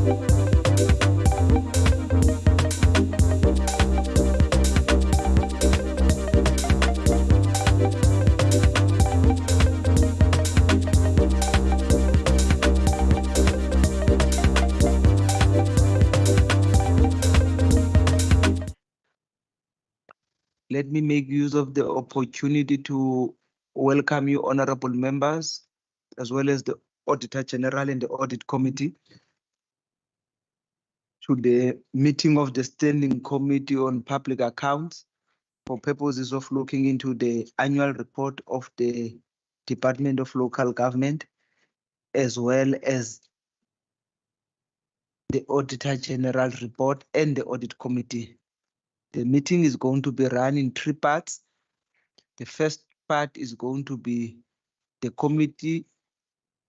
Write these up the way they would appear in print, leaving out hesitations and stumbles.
Let me make use of the opportunity to welcome you, honorable members, as well as the Auditor General and the Audit Committee, to the meeting of the Standing Committee on Public Accounts for purposes of looking into the annual report of the Department of Local Government, as well as the Auditor General report and the Audit Committee. The meeting is going to be run in 3 parts. The first part is going to be the committee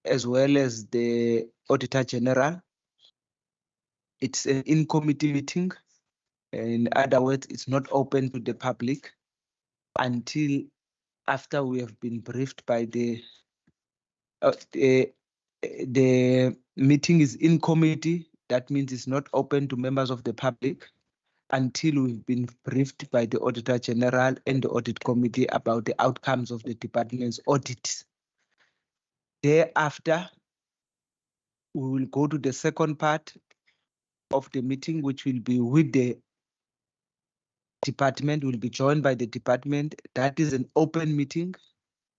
as well as the Auditor General. It's an in-committee meeting. In other words, it's not open to the public until after we have been briefed by the meeting is in committee. That means it's not open to members of the public until we've been briefed by the Auditor General and the Audit Committee about the outcomes of the department's audit. Thereafter, we will go to the second part of the meeting, which will be with the department, will be joined by the department. That is an open meeting.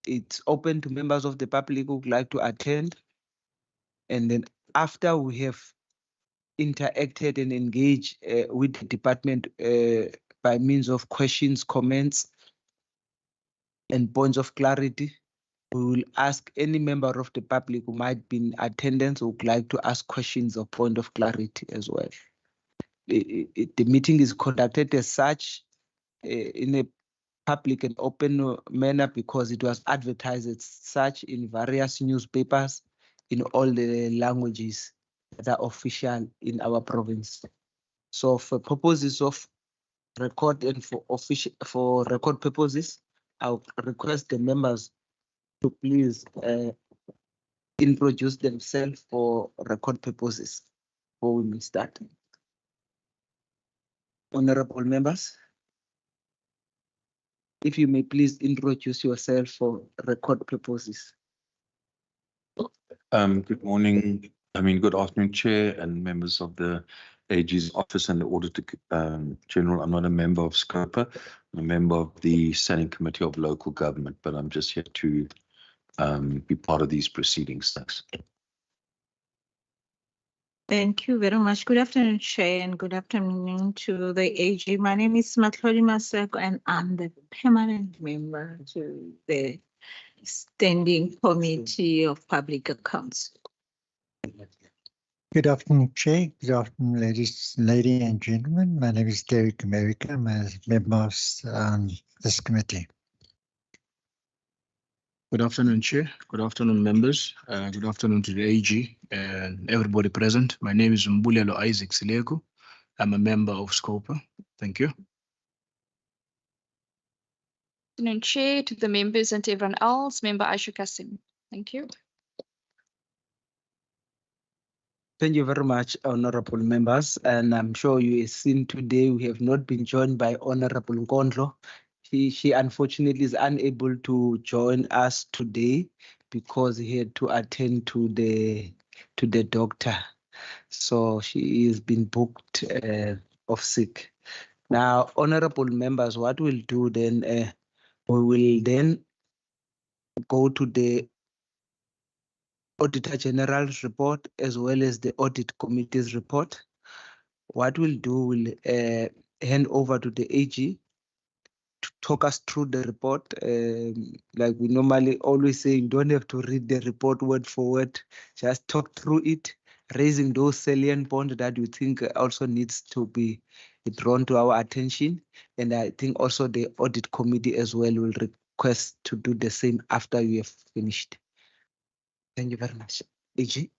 It's open to members of the public who would like to attend. And then after we have interacted and engaged with the department by means of questions, comments, and points of clarity, we will ask any member of the public who might be in attendance who would like to ask questions or point of clarity as well. The meeting is conducted as such in a public and open manner because it was advertised as such in various newspapers in all the languages that are official in our province. So for purposes of record and for record purposes, I'll request the members to please introduce themselves for record purposes before we may start. Honorable members, if you may please introduce yourself for record purposes. Good morning. Good afternoon, Chair and members of the AG's office and the Auditor General. I'm not a member of SCOPA. I'm a member of the Standing Committee of Local Government, but I'm just here to be part of these proceedings. Thanks. Thank you very much. Good afternoon, Chair, and good afternoon to the AG. My name is Matloli Maseko, and I'm the permanent member to the Standing Committee of Public Accounts. Good afternoon, Chair. Good afternoon, ladies and gentlemen. My name is Derek America. I'm a member of this committee. Good afternoon, Chair. Good afternoon, members. Good afternoon to the AG and everybody present. My name is Mbulelo Isaac Silego. I'm a member of SCOPA. Thank you. Good afternoon, Chair, to the members and to everyone else. Member Aisha Kasim. Thank you. Thank you very much, honorable members. And I'm sure you have seen today we have not been joined by Honorable Nkondlo. She unfortunately is unable to join us today because he had to attend to the doctor. So she has been booked off sick. Now, honorable members, what we'll do then, we will then go to the Auditor General's report as well as the Audit Committee's report. What we'll do, we'll hand over to the AG to talk us through the report. Like we normally always say, you don't have to read the report word for word, just talk through it, raising those salient points that you think also needs to be drawn to our attention. And I think also the Audit Committee as well will request to do the same after you have finished. Thank you very much. AG.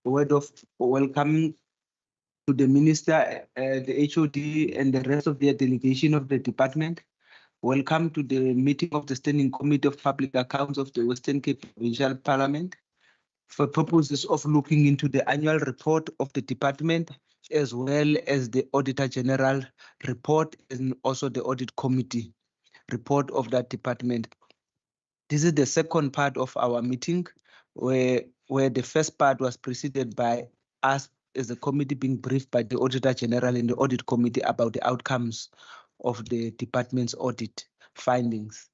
word of welcome to the minister, the HOD, and the rest of their delegation of the department. Welcome to the meeting of the Standing Committee of Public Accounts of the Western Cape Provincial Parliament for purposes of looking into the annual report of the department, as well as the Auditor General report and also the Audit Committee report of that department. This is the second part of our meeting, where the first part was preceded by us as a committee being briefed by the Auditor General and the Audit Committee about the outcomes of the department's audit findings.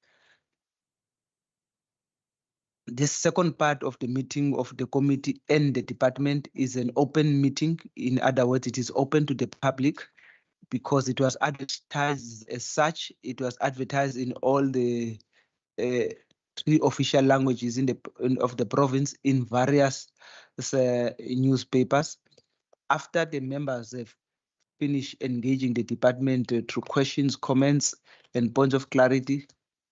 This second part of the meeting of the committee and the department is an open meeting. In other words, it is open to the public because it was advertised as such. It was advertised in all the 3 official languages of the province in various newspapers. After the members have finished engaging the department through questions, comments, and points of clarity,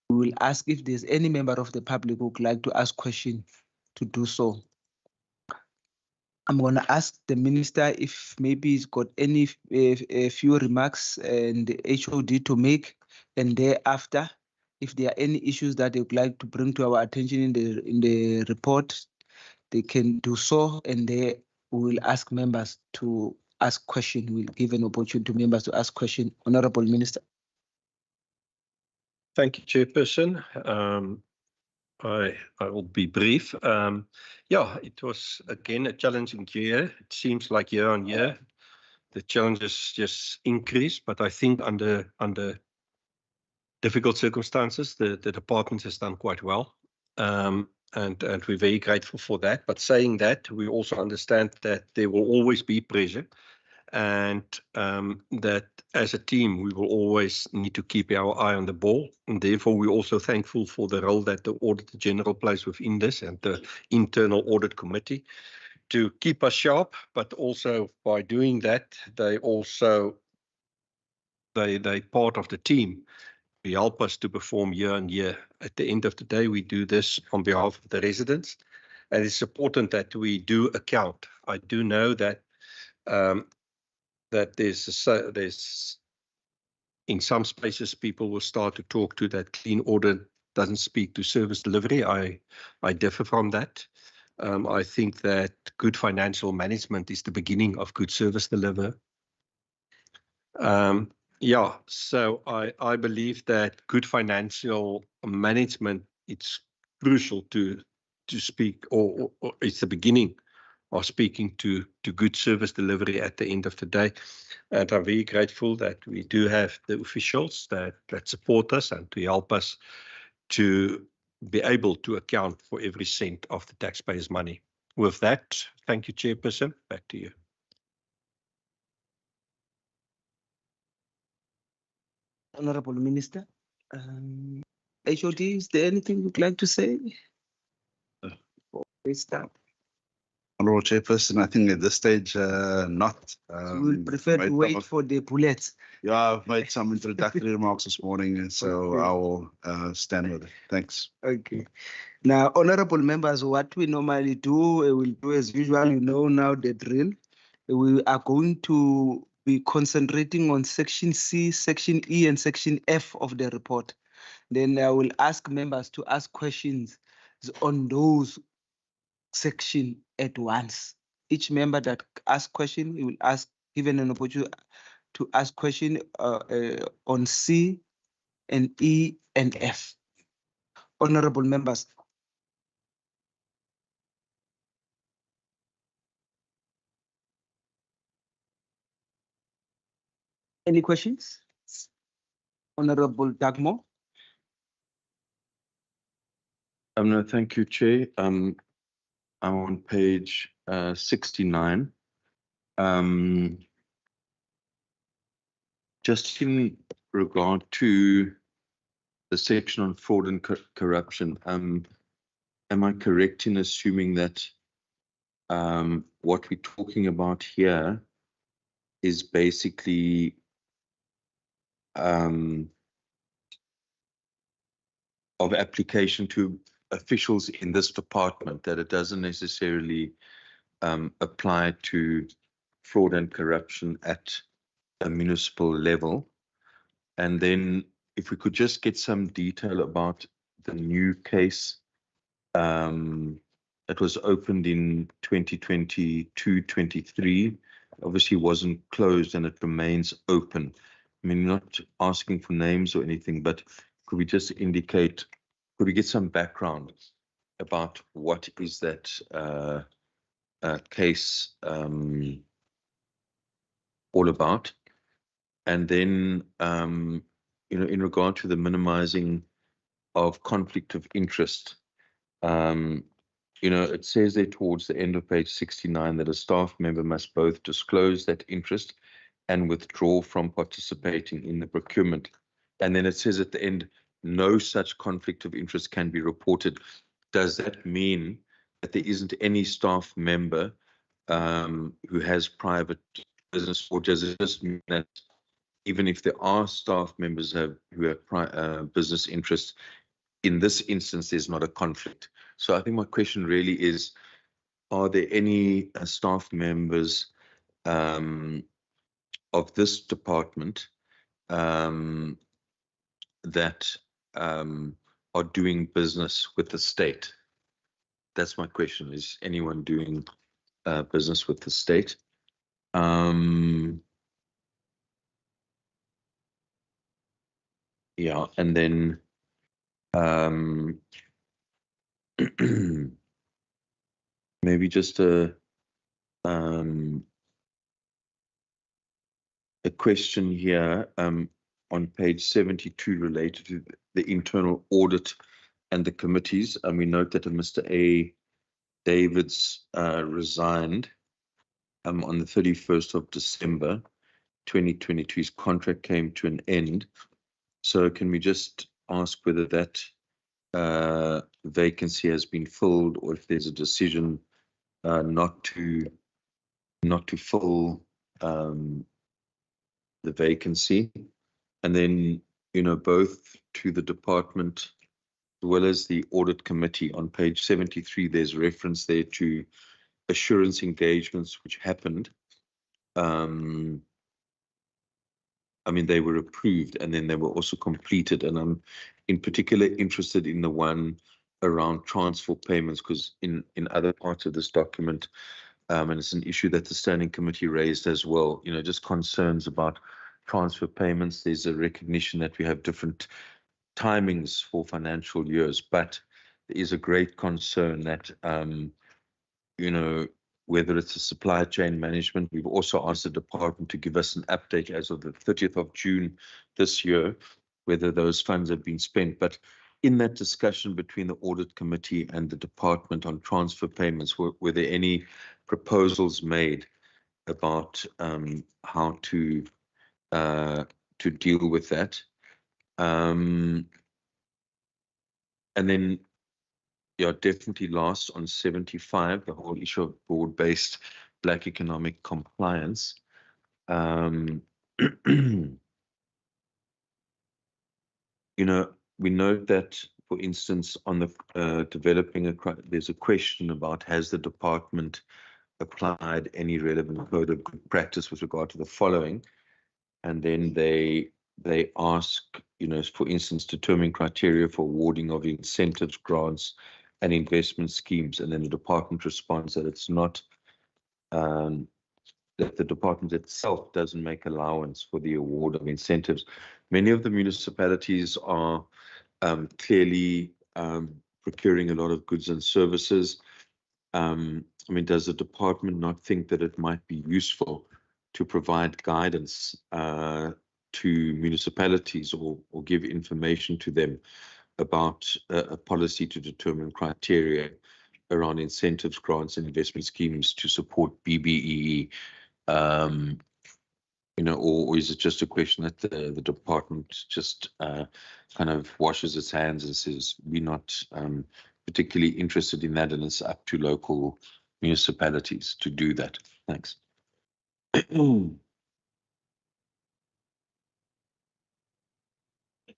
we will ask if there's any member of the public who would like to ask questions to do so. I'm going to ask the minister if maybe he's got any a few remarks and the HOD to make, and thereafter, if there are any issues that they would like to bring to our attention in the report, they can do so, and they will ask members to ask questions. We'll give an opportunity to members to ask questions. Honorable Minister. Thank you, Chairperson. I will be brief. Yeah, it was again a challenging year. It seems like year on year, the challenges just increase, but I think under difficult circumstances, the department has done quite well. And we're very grateful for that. But saying that, we also understand that there will always be pressure, and that as a team, we will always need to keep our eye on the ball. And therefore, we're also thankful for the role that the Auditor General plays within this and the Internal Audit Committee to keep us sharp, but also by doing that, they part of the team. They help us to perform year on year. At the end of the day, we do this on behalf of the residents, and it's important that we do account. I do know that that there's in some spaces people will start to talk to that clean audit doesn't speak to service delivery. I differ from that. I think that good financial management is the beginning of good service delivery. Yeah, so I believe that good financial management, it's crucial to speak, or it's the beginning of speaking to good service delivery at the end of the day. And I'm very grateful that we do have the officials that support us and to help us to be able to account for every cent of the taxpayers' money. With that, thank you, Chairperson. Back to you. Honorable Minister. HOD, is there anything you'd like to say before we start? Honorable Chairperson, I think at this stage, not. So we'll prefer to wait for the bullets. Yeah, I've made some introductory remarks this morning, and so Okay. I will stand with it. Thanks. Okay. Now, honorable members, what we normally do, we'll do as usual, you know now the drill. We are going to be concentrating on section C, section E, and section F of the report. Then I will ask members to ask questions on those sections at once. Each member that asks question, he will ask, given an opportunity to ask question on C and E and F. Honorable members. Any questions? Honorable Dagmo. No, thank you, Chair. I'm on page 69. Just in regard to the section on fraud and corruption, am I correct in assuming that what we're talking about here is basically of application to officials in this department, that it doesn't necessarily apply to fraud and corruption at a municipal level? And then if we could just get some detail about the new case that was opened in 2022-23, obviously wasn't closed and it remains open. I mean, not asking for names or anything, but could we just indicate, could we get some background about what is that case all about? And then, you know, in regard to the minimizing of conflict of interest, you know, it says there towards the end of page 69 that a staff member must both disclose that interest and withdraw from participating in the procurement. And then it says at the end, no such conflict of interest can be reported. Does that mean that there isn't any staff member who has private business, or does it just mean that even if there are staff members who have business interests, in this instance, there's not a conflict? So I think my question really is, are there any staff members of this department that are doing business with the state? That's my question. Is anyone doing business with the state? Yeah, and then maybe just a question here on page 72 related to the internal audit and the committees. And we note that Mr. A. Davids resigned on the 31st of December 2022. His contract came to an end. So can we just ask whether that vacancy has been filled, or if there's a decision not to fill the vacancy? And then, you know, both to the department as well as the audit committee, on page 73, there's reference there to assurance engagements which happened. I mean, they were approved and then they were also completed. And I'm in particular interested in the one around transfer payments, because in other parts of this document, and it's an issue that the standing committee raised as well, you know, just concerns about transfer payments. There's a recognition that we have different timings for financial years, but there is a great concern that, you know, whether it's a supply chain management, we've also asked the department to give us an update as of the 30th of June this year, whether those funds have been spent. But in that discussion between the audit committee and the department on transfer payments, were there any proposals made about how to deal with that? And then, yeah, definitely last on 75, the whole issue of broad-based Black economic compliance. You know, we note that, for instance, on the developing there's a question about, has the department applied any relevant code of good practice with regard to the following? And then they ask, you know, for instance, determine criteria for awarding of incentives, grants, and investment schemes. And then the department responds that it's not, that the department itself doesn't make allowance for the award of incentives. Many of the municipalities are clearly procuring a lot of goods and services. I mean, does the department not think that it might be useful to provide guidance to municipalities, or give information to them about a policy to determine criteria around incentives, grants, and investment schemes to support BBEE? You know, or is it just a question that the department just kind of washes its hands and says, we're not particularly interested in that, and it's up to local municipalities to do that? Thanks. In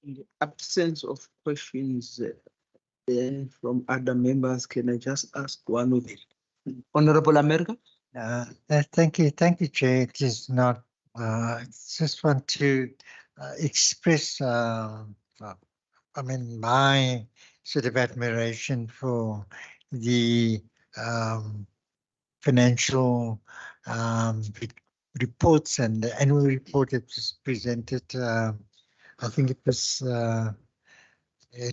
the absence of questions from other members, can I just ask one of Honorable America. Thank you, Chair. It is not. I just want to express, my sort of admiration for the financial reports and the annual report that was presented. I think it was a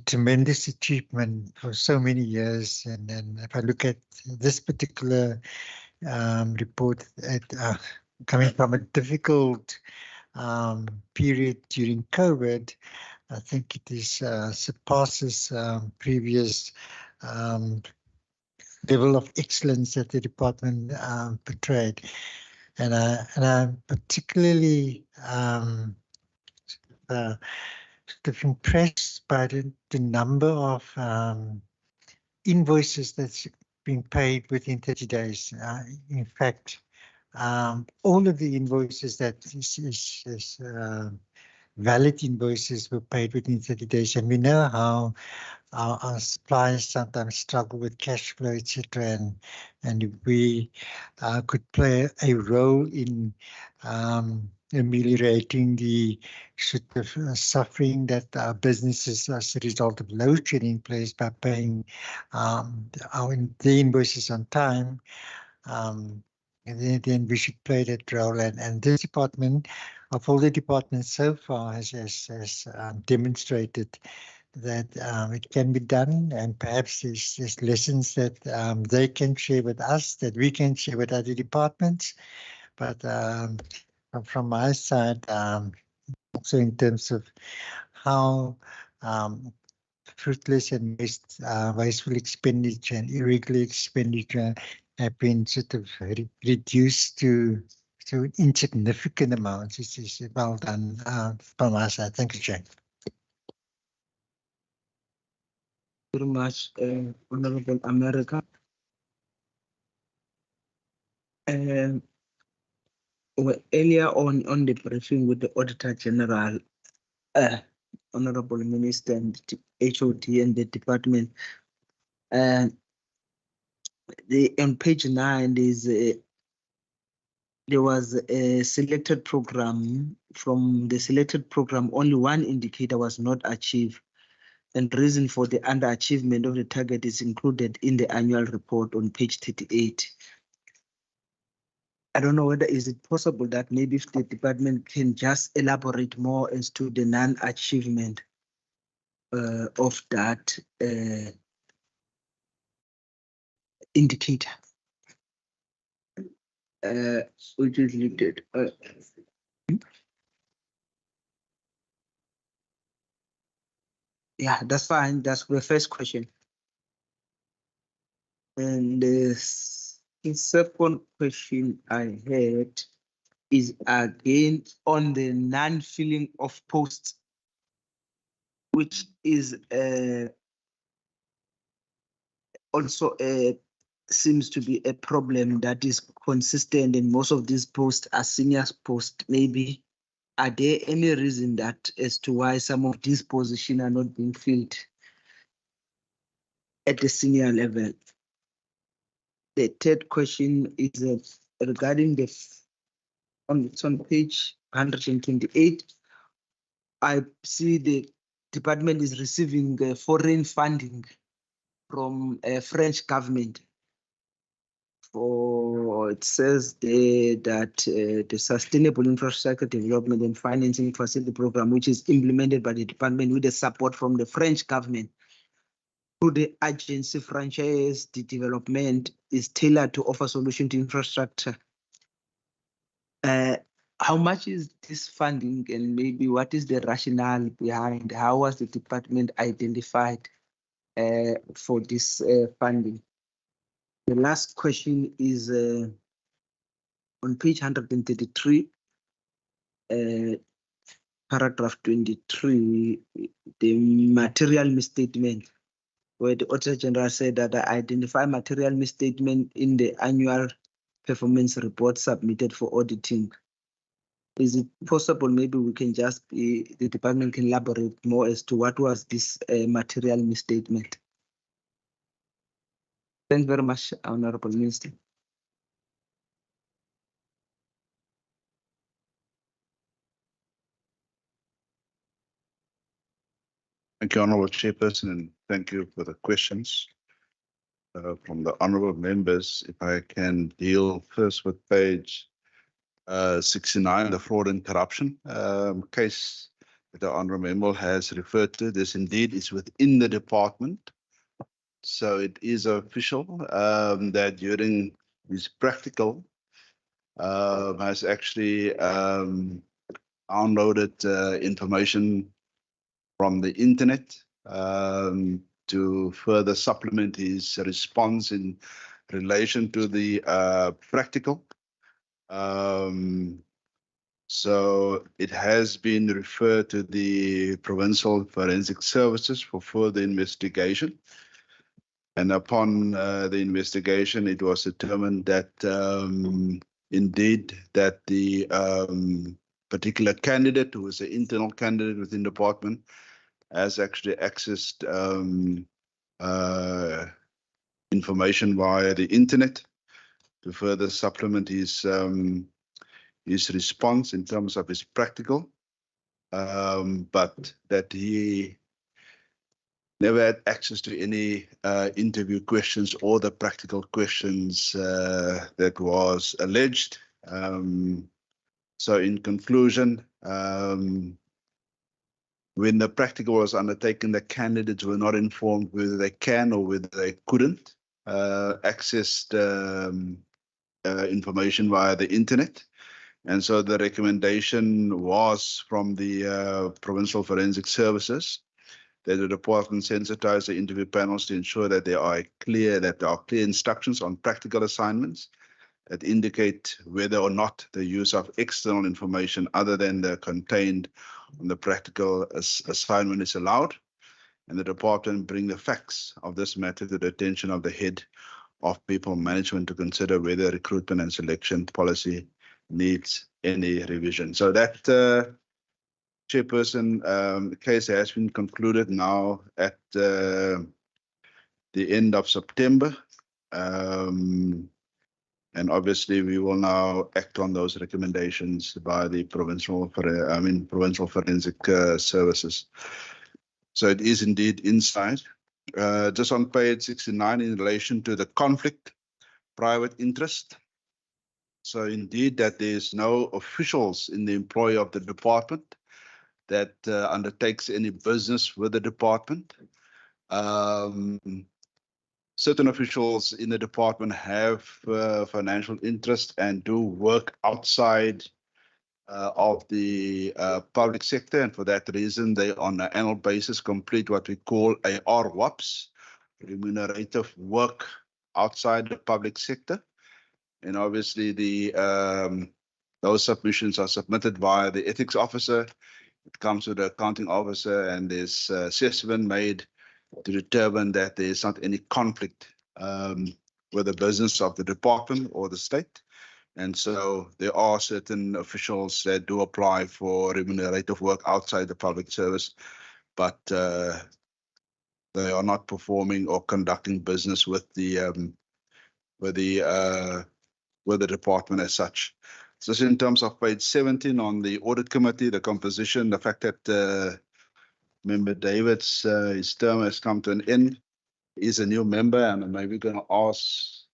tremendous achievement for so many years. And then if I look at this particular report, coming from a difficult period during COVID, I think it is surpasses previous level of excellence that the department portrayed, and I'm particularly sort of impressed by the number of invoices that's been paid within 30 days. In fact, all of the invoices that is valid invoices were paid within 30 days, and we know how our suppliers sometimes struggle with cash flow, etc. And if we could play a role in ameliorating the sort of suffering that our businesses as a result of load shedding place by paying the invoices on time, and then we should play that role. And this department, of all the departments so far, has demonstrated that it can be done, and perhaps there's lessons that they can share with us, that we can share with other departments. But from my side, also in terms of how fruitless and wasteful expenditure and irregular expenditure have been sort of reduced to insignificant amounts. It's well done from my side. Thank you, Chair. Very much, Honorable America. Earlier on the briefing with the Auditor General, Honorable Minister and HOD and the department, on page 9 there was a selected program. From the selected program, only one indicator was not achieved, and the reason for the underachievement of the target is included in the annual report on page 38. I don't know whether is it possible that maybe if the department can just elaborate more as to the non-achievement of that indicator, which is listed. Yeah, that's fine. That's the first question. And the second question I had is again on the non-filling of posts, which is also seems to be a problem that is consistent, and most of these posts are senior posts. Maybe are there any reason that as to why some of these positions are not being filled at the senior level? The third question is regarding it's on page 128. I see the department is receiving foreign funding from a French government. It says there that the Sustainable Infrastructure Development and Financing Facility Program, which is implemented by the department with the support from the French government, through the agency franchise, the development is tailored to offer solution to infrastructure. How much is this funding, and maybe what is the rationale behind? How was the department identified for this funding? The last question is on page 133, paragraph 23, the material misstatement, where the Auditor General said that I identify material misstatement in the annual performance report submitted for auditing. Is it possible maybe we can just the department can elaborate more as to what was this material misstatement? Thanks very much, Honorable Minister. Thank you, Honourable Chairperson, and thank you for the questions from the honourable members. If I can deal first with page 69, the fraud and corruption case that the honourable member has referred to. This indeed is within the department. So it is official that during his practical has actually downloaded information from the internet to further supplement his response in relation to the practical. So it has been referred to the Provincial Forensic Services for further investigation. And upon the investigation, it was determined that indeed that the particular candidate, who is an internal candidate within the department, has actually accessed information via the internet to further supplement his response in terms of his practical, but that he never had access to any interview questions or the practical questions that was alleged. So in conclusion, when the practical was undertaken, the candidates were not informed whether they can or whether they couldn't access information via the internet. And so the recommendation was from the Provincial Forensic Services that the department sensitize the interview panels to ensure that there are clear instructions on practical assignments that indicate whether or not the use of external information other than the contained on the practical assignment is allowed, and the department bring the facts of this matter to the attention of the head of people management to consider whether recruitment and selection policy needs any revision. So that Chairperson, case has been concluded now at the end of September. And obviously, we will now act on those recommendations by the Provincial Forensic Services. So it is indeed inside. Just on page 69, in relation to the conflict, private interest. So indeed, that there is no officials in the employ of the department that undertakes any business with the department. Certain officials in the department have financial interest and do work outside of the public sector, and for that reason, they on an annual basis complete what we call RWAPs, remunerative work outside the public sector. And obviously, those submissions are submitted via the ethics officer. It comes to the accounting officer, and there's assessment made to determine that there is not any conflict with the business of the department or the state. And so there are certain officials that do apply for remunerative work outside the public service, but they are not performing or conducting business with the department as such. So in terms of page 17 on the audit committee, the composition, the fact that Member David's his term has come to an end. He's a new member, and maybe going to ask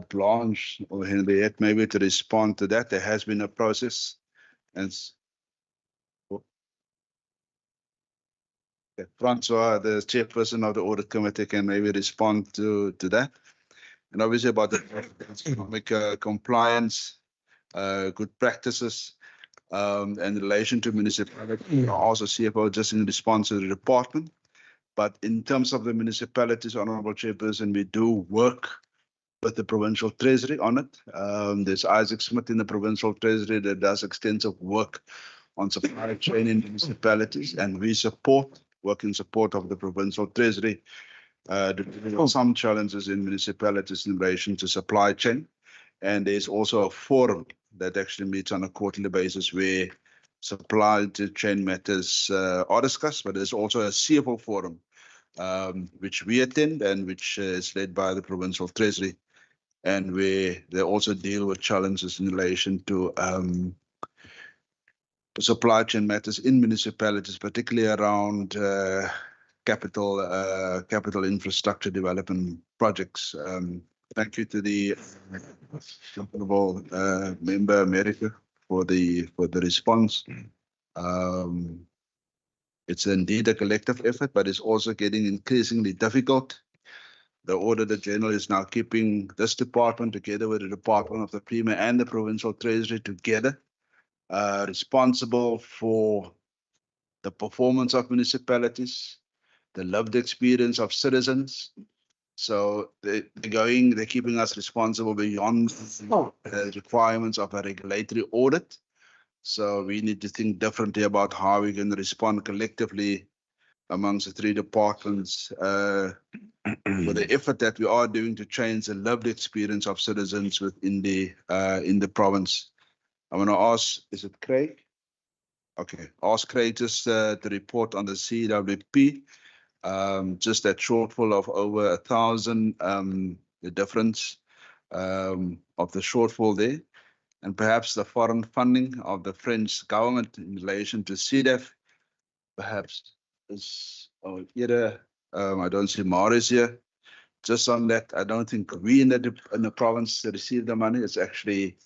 Blanche or Henriette maybe to respond to that. There has been a process, and Francois, the chairperson of the audit committee, can maybe respond to that. And obviously about the economic compliance, good practices. In relation to municipality, also CFO just in response to the department. But in terms of the municipalities, Honourable Chairperson, we do work with the Provincial Treasury on it. There's Isaac Smith in the Provincial Treasury that does extensive work on supply chain in municipalities, and we work in support of the Provincial Treasury. There are some challenges in municipalities in relation to supply chain. And there's also a forum that actually meets on a quarterly basis where supply chain matters are discussed, but there's also a CFO forum which we attend and which is led by the Provincial Treasury, and where they also deal with challenges in relation to supply chain matters in municipalities, particularly around capital infrastructure development projects. Thank you to the honourable member America for the response. It's indeed a collective effort, but it's also getting increasingly difficult. The Auditor General is now keeping this department together with the Department of the Premier and the Provincial Treasury together, responsible for the performance of municipalities, the lived experience of citizens. So they're keeping us responsible beyond the requirements of a regulatory audit. So we need to think differently about how we can respond collectively amongst the three departments for the effort that we are doing to change the lived experience of citizens within in the province. I'm going to ask, is it Craig? Okay, ask Craig just to report on the CWP. Just that shortfall of over 1,000, the difference of the shortfall there, and perhaps the foreign funding of the French government in relation to CDF, perhaps is either, I don't see Maurice here. Just on that, I don't think we in the province receive the money. It's actually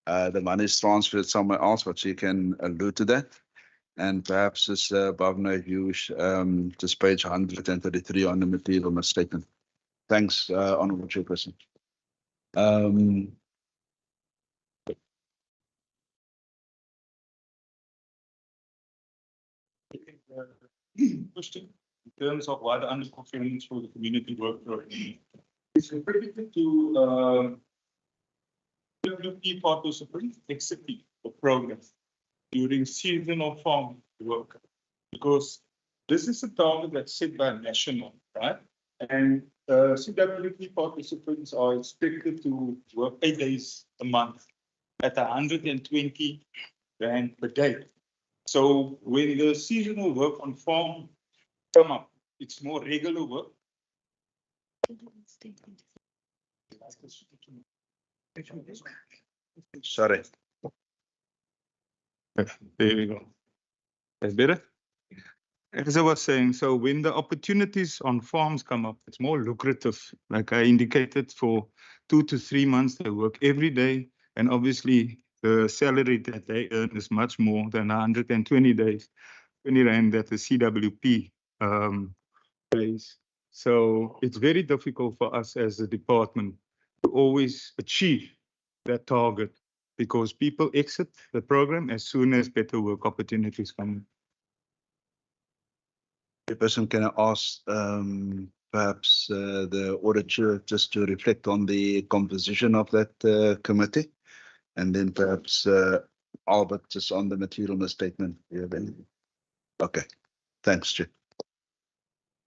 the money is transferred somewhere else, but you can allude to that. And perhaps just Bhavna, if you wish, just page 133 on the material misstatement. Thanks, Honourable Chairperson. Question in terms of why the underperformance for the community work program is related to key participants exiting the program during seasonal farm work, because this is a target that's set by national, right? And CWP participants are expected to work 8 days a month at 120 rand per day. So when the seasonal work on farm come up, it's more regular work. Sorry. There we go. That's better. As I was saying, so when the opportunities on farms come up, it's more lucrative. Like I indicated, for 2 to 3 months, they work every day. And obviously, the salary that they earn is much more than 120 days, 20 rand that the CWP pays. So it's very difficult for us as a department to always achieve that target, because people exit the program as soon as better work opportunities come. Person, can I ask perhaps the auditor just to reflect on the composition of that committee, and then perhaps Albert just on the material misstatement. Okay, thanks, Chair.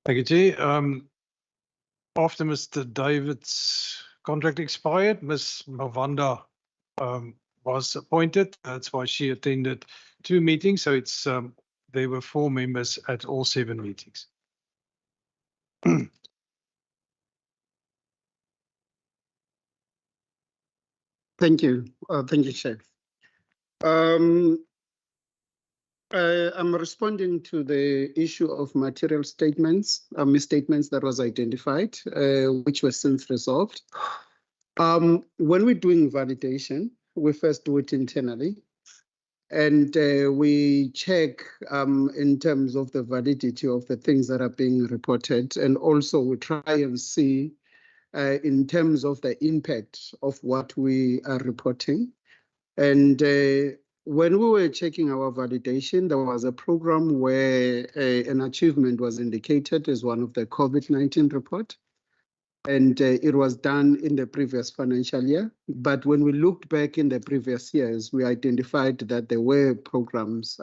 Thank you, Chair. After Mr. David's contract expired, Ms. Mavanda was appointed. That's why she attended 2 meetings. So it's there were 4 members at all 7 meetings. Thank you. Thank you, Chair. I'm responding to the issue of material statements, misstatements that was identified, which was since resolved. When we're doing validation, we first do it internally. And we check in terms of the validity of the things that are being reported. And also we try and see in terms of the impact of what we are reporting. And when we were checking our validation, there was a program where an achievement was indicated as one of the COVID-19 report. And it was done in the previous financial year. But when we looked back in the previous years, we identified that there were programs,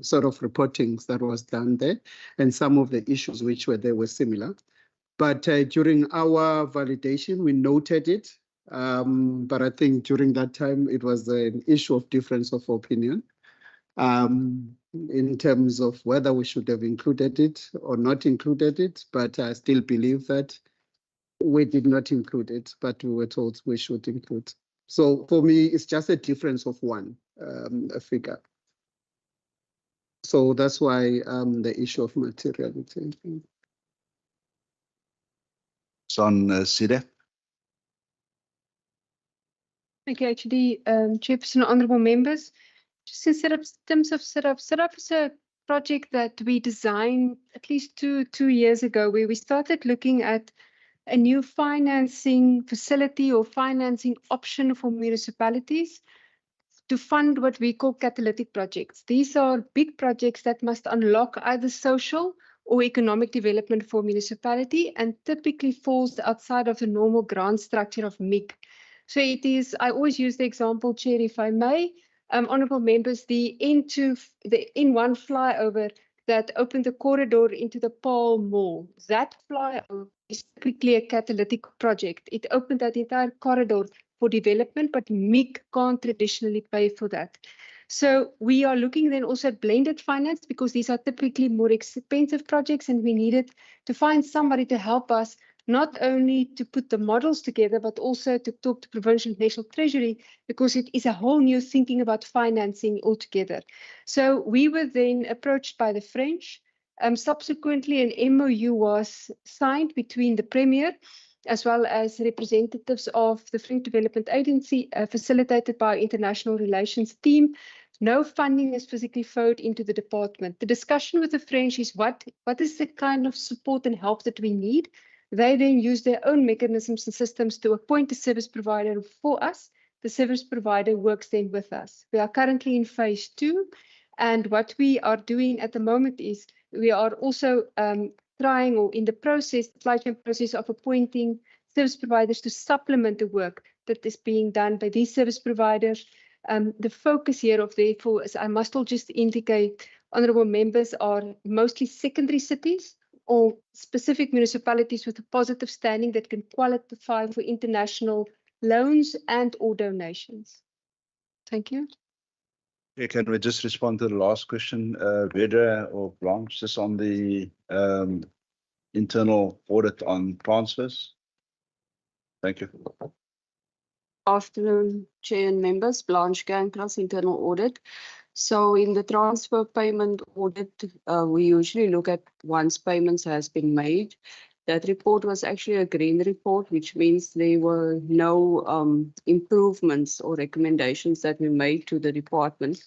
sort of reportings that was done there, and some of the issues which were there were similar. But during our validation, we noted it. But I think during that time, it was an issue of difference of opinion. in terms of whether we should have included it or not included it, but I still believe that we did not include it, but we were told we should include. So for me, it's just a difference of one figure. So that's why the issue of materiality. It's on CDEP. Thank you, actually, Chairperson, honourable members. Just in terms of SETUP is a project that we designed at least two years ago, where we started looking at a new financing facility or financing option for municipalities to fund what we call catalytic projects. These are big projects that must unlock either social or economic development for municipality and typically falls outside of the normal grant structure of MIG. So it is, I always use the example, Chair, if I may, honourable members, the N1 flyover that opened the corridor into the Paarl Mall. That flyover is typically a catalytic project. It opened that entire corridor for development, but MIG can't traditionally pay for that. So we are looking then also at blended finance because these are typically more expensive projects and we needed to find somebody to help us not only to put the models together, but also to talk to Provincial and National Treasury because it is a whole new thinking about financing altogether. So we were then approached by the French. Subsequently, an MOU was signed between the Premier as well as representatives of the French Development Agency, facilitated by our international relations team. No funding is physically flowed into the department. The discussion with the French is what is the kind of support and help that we need. They then use their own mechanisms and systems to appoint a service provider for us. The service provider works then with us. We are currently in phase 2. And what we are doing at the moment is we are also trying or in the process, supply chain process of appointing service providers to supplement the work that is being done by these service providers. The focus here of therefore, as I must all just indicate, honourable members, are mostly secondary cities or specific municipalities with a positive standing that can qualify for international loans and or donations. Thank you. Okay, can we just respond to the last question, Vedra or Blanche, just on the internal audit on transfers? Thank you. Afternoon, Chair and members. Blanche Gankras, internal audit. So in the transfer payment audit, we usually look at once payments has been made. That report was actually a green report, which means there were no improvements or recommendations that we made to the department.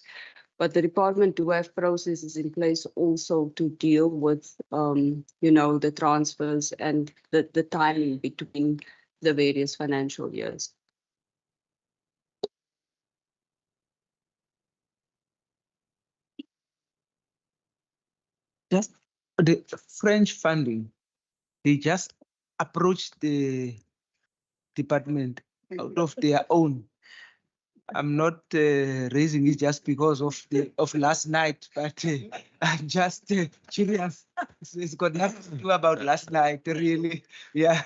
But the department do have processes in place also to deal with, the transfers and the timing between the various financial years. Just the French funding, they just approached the department out of their own. I'm not raising it just because of last night, but I'm just curious. It's got nothing to do about last night, really. Yeah,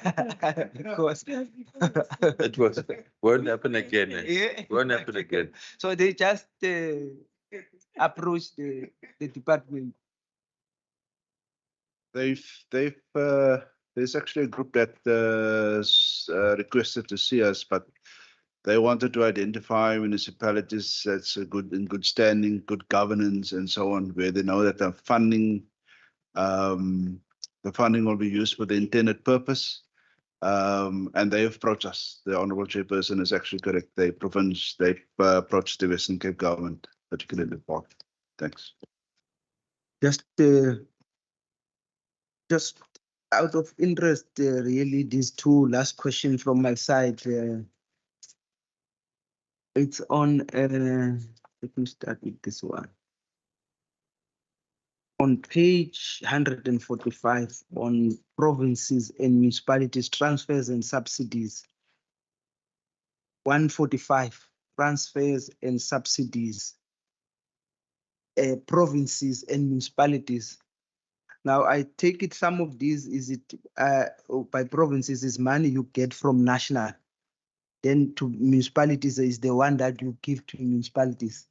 because It won't happen again. Yeah. Won't happen again. So they just approached the department. There's actually a group that requested to see us, but they wanted to identify municipalities that's in good standing, good governance, and so on, where they know that the funding will be used for the intended purpose. And they approached us. The Honourable Chairperson is actually correct. They approached the Western Cape government, particularly the park. Thanks. Just out of interest, really, these two last questions from my side. It's on, let me start with this one. On page 145 on provinces and municipalities, transfers and subsidies. 145, transfers and subsidies. Provinces and municipalities. Now, I take it some of these, is it by provinces, is money you get from national. Then to municipalities is the one that you give to municipalities.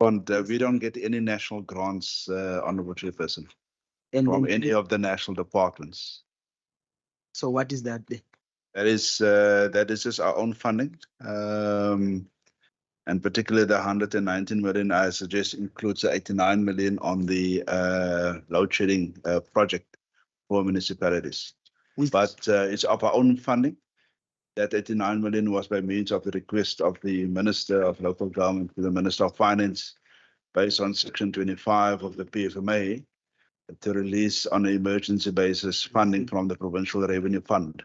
We don't get any national grants, Honorable Chairperson, And from then- any of the national departments. So what is that then? That is just our own funding. And particularly the 119 million, I suggest includes the 89 million on the load shedding project for municipalities. But it's of our own funding. That 89 million was by means of the request of the Minister of Local Government to the Minister of Finance, based on Section 25 of the PFMA, to release on an emergency basis funding from the Provincial Revenue Fund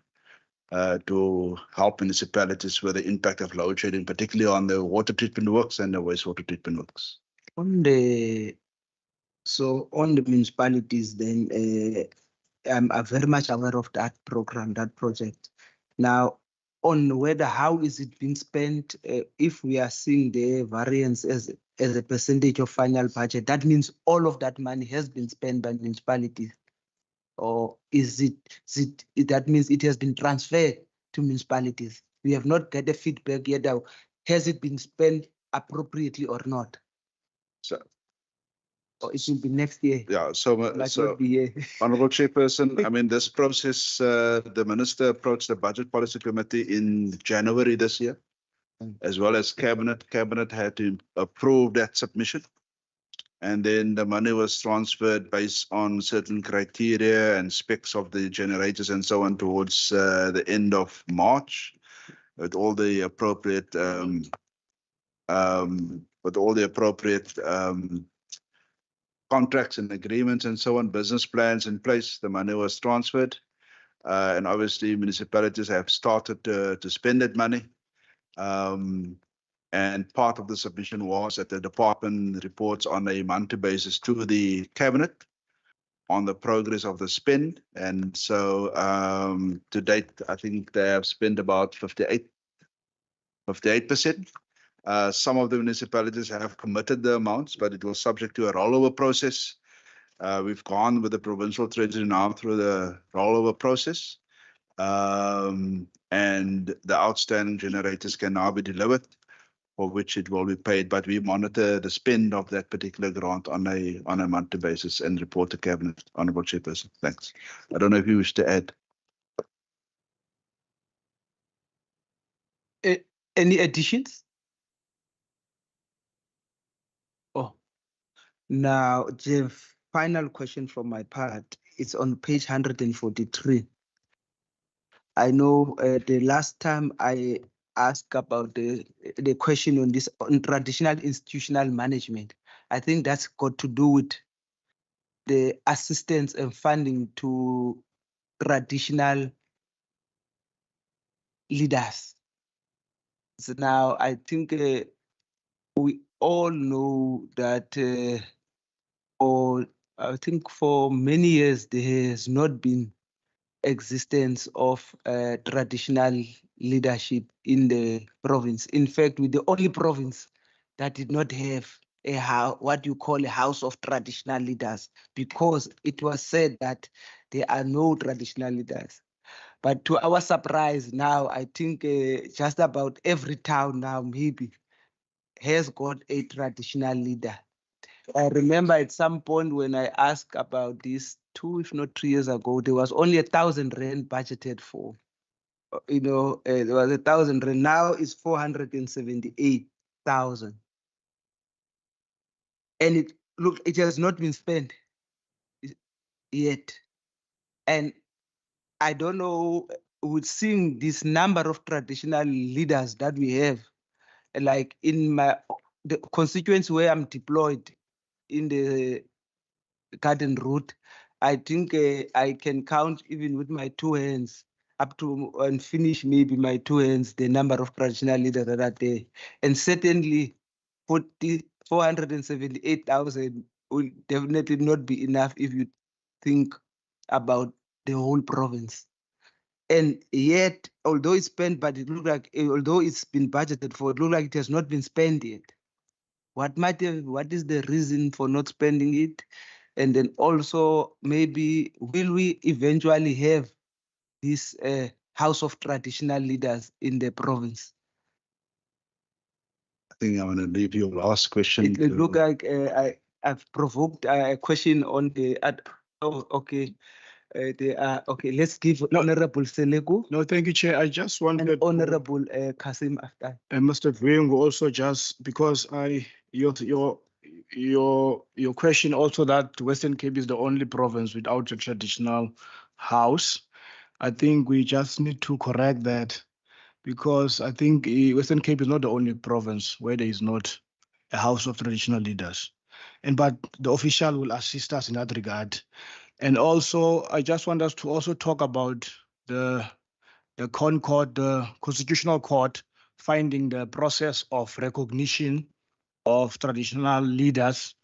to help municipalities with the impact of load shedding, particularly on the water treatment works and the wastewater treatment works. On the municipalities, then I'm very much aware of that program, that project. Now, on how is it being spent, if we are seeing the variance as a percentage of final budget, that means all of that money has been spent by municipalities, or is it that means it has been transferred to municipalities? We have not got the feedback yet. Has it been spent appropriately or not? So, or it will be next year. Yeah, so Honorable Chairperson, I mean, this process, the Minister approached the Budget Policy Committee in January this year, as well as Cabinet. Cabinet had to approve that submission. And then the money was transferred based on certain criteria and specs of the generators and so on towards the end of March, with all the appropriate contracts and agreements and so on, business plans in place. The money was transferred, and obviously municipalities have started to spend that money. And part of the submission was that the department reports on a monthly basis to the Cabinet on the progress of the spend. And so to date, I think they have spent about 58%. Some of the municipalities have committed the amounts, but it was subject to a rollover process. We've gone with the Provincial Treasury now through the rollover process. And the outstanding generators can now be delivered, for which it will be paid. But we monitor the spend of that particular grant on a monthly basis and report to Cabinet. Honourable Chairperson, thanks. I don't know if you wish to add. Any additions? Oh, now, Jeff, final question from my part. It's on page 143. I know the last time I asked about the question on this on traditional institutional management, I think that's got to do with the assistance and funding to traditional leaders. So now I think we all know that, or I think for many years there has not been existence of traditional leadership in the province. In fact, we're the only province that did not have what you call a house of traditional leaders, because it was said that there are no traditional leaders. But to our surprise now, I think just about every town now maybe has got a traditional leader. I remember at some point when I asked about this 2, if not 3 years ago, there was only 1,000 rand budgeted for. There was 1,000 rand. Now it's 478,000. And it has not been spent yet. And I don't know, with seeing this number of traditional leaders that we have, like in the constituency where I'm deployed in the garden route, I think I can count even with my 2 hands up to and finish maybe my 2 hands the number of traditional leaders that are there. And certainly 478,000 will definitely not be enough if you think about the whole province. And yet, although it's spent, but it looks like, although it's been budgeted for, it looks like it has not been spent yet. What is the reason for not spending it? And then also, maybe, will we eventually have this house of traditional leaders in the province? I think I'm going to leave your last question. It look like I've provoked a question on the. Oh, okay. They are okay. Let's give Honorable Seleko No, thank you, Chair. I just and wanted to- Honorable Kasim after. And Mr. Ving also just because your question also that Western Cape is the only province without a traditional house. I think we just need to correct that because I think Western Cape is not the only province where there is not a house of traditional leaders. But the official will assist us in that regard. And also, I just want us to also talk about the Concord, the Constitutional Court finding the process of recognition of traditional leaders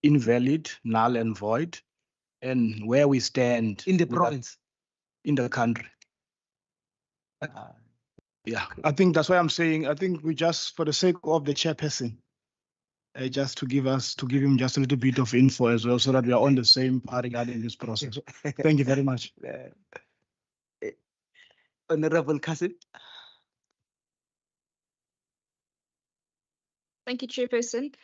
invalid, null and void, and where we stand In the with that province. in the country. Yeah, I think that's why I'm saying, I think we just, for the sake of the chairperson, just to give him just a little bit of info as well, so that we are on the same party regarding this process. Thank you very much. Honorable Kasim. Thank you, Chairperson.